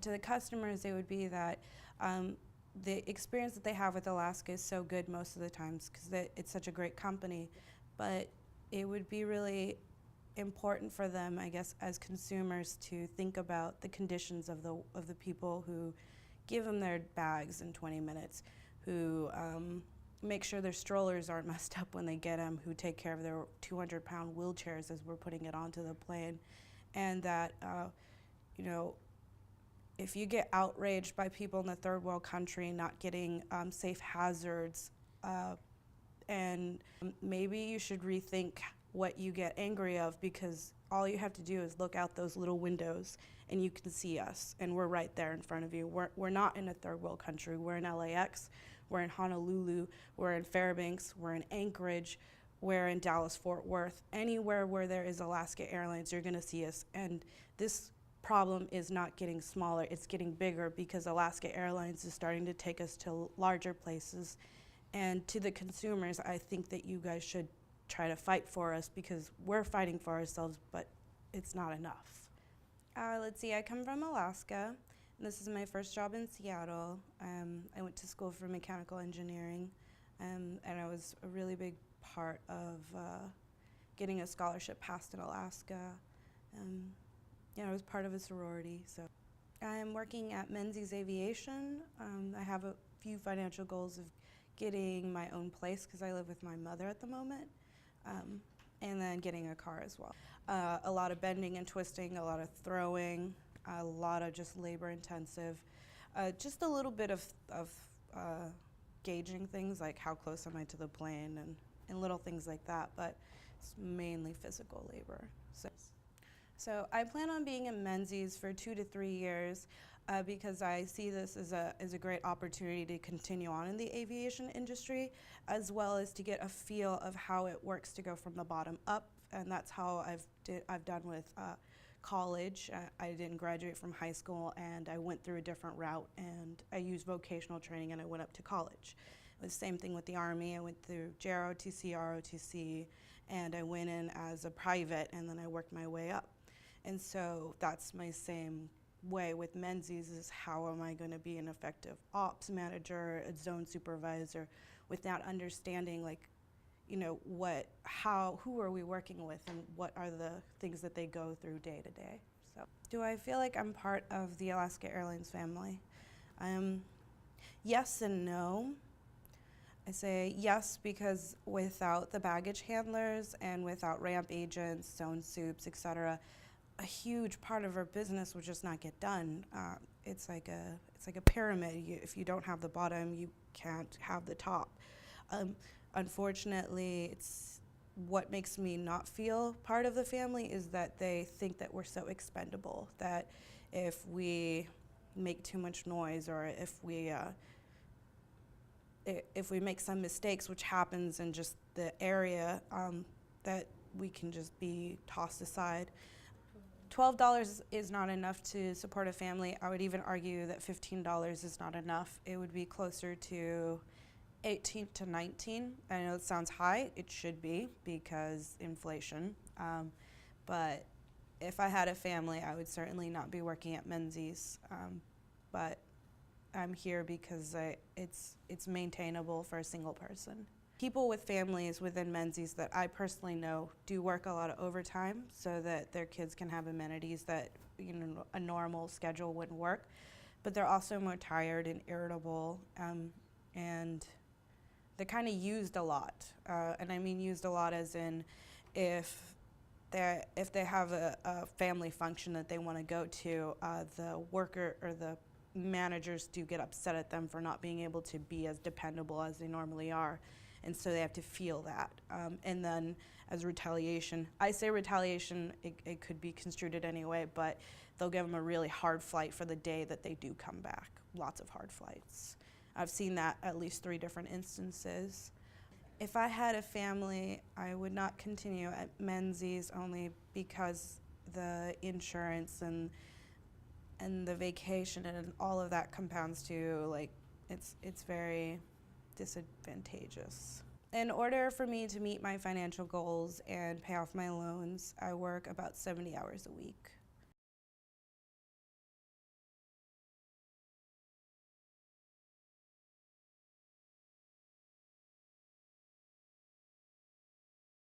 To the customers, it would be that the experience that they have with Alaska is so good most of the times because it's such a great company, but it would be really important for them, I guess, as consumers to think about the conditions of the people who give them their bags in 20 minutes, who make sure their strollers aren't messed up when they get them, who take care of their 200-pound wheelchairs as we're putting it onto the plane, and that, you know, if you get outraged by people in the third world country not getting safe hazards, and maybe you should rethink what you get angry of, because all you have to do is look out those little windows and you can see us, and we're right there in front of you. We're not in a third world country. We're in LAX, we're in Honolulu, we're in Fairbanks, we're in Anchorage, we're in Dallas-Fort Worth. Anywhere where there is Alaska Airlines, you're gonna see us. And this problem is not getting smaller, it's getting bigger because Alaska Airlines is starting to take us to larger places. And to the consumers, I think that you guys should try to fight for us, because we're fighting for ourselves, but it's not enough. Let's see, I come from Alaska, and this is my first job in Seattle. I went to school for mechanical engineering, and I was a really big part of getting a scholarship passed in Alaska. I was part of a sorority. So I'm working at Menzies Aviation. I have a few financial goals of getting my own place because I live with my mother at the moment, and then getting a car as well. A lot of bending and twisting, a lot of throwing, a lot of just labor intensive, just a little bit of gauging things like how close am I to the plane, and little things like that, but it's mainly physical labor. So I plan on being in Menzies for 2 to 3 years because I see this as a great opportunity to continue on in the aviation industry, as well as to get a feel of how it works to go from the bottom up, and that's how I've done with college. I didn't graduate from high school, and I went through a different route, and I used vocational training, and I went up to college. It was the same thing with the Army. I went through JROTC, ROTC, and I went in as a private, and then I worked my way up. And so that's my same way with Menzies, is how am I going to be an effective ops manager, a zone supervisor, without understanding, like, you know, who are we working with, and what are the things that they go through day to day. So, do I feel like I'm part of the Alaska Airlines family? Yes and no. I say yes because without the baggage handlers and without ramp agents, zone soups, etc., a huge part of our business would just not get done. It's like a pyramid. If you don't have the bottom, you can't have the top. Unfortunately, it's what makes me not feel part of the family is that they think that we're so expendable, that if we make too much noise, or if we make some mistakes, which happens in just the area, that we can just be tossed aside. $12 is not enough to support a family. I would even argue that $15 is not enough. It would be closer to 18 to 19. I know it sounds high. It should be because inflation. But if I had a family, I would certainly not be working at Menzies. But I'm here because it's maintainable for a single person. People with families within Menzies that I personally know do work a lot of overtime so that their kids can have amenities that, you know, a normal schedule wouldn't work. But they're also more tired and irritable, and they're kind of used a lot. And I mean used a lot as in if they have a family function that they want to go to, the worker or the managers do get upset at them for not being able to be as dependable as they normally are. And so they have to feel that. And then as retaliation, I say retaliation, it could be construed in any way, but they'll give them a really hard flight for the day that they do come back. Lots of hard flights. I've seen that at least 3 different instances. If I had a family, I would not continue at Menzies only because the insurance and the vacation and all of that compounds to, like, it's very disadvantageous. In order for me to meet my financial goals and pay off my loans, I work about 70 hours a week.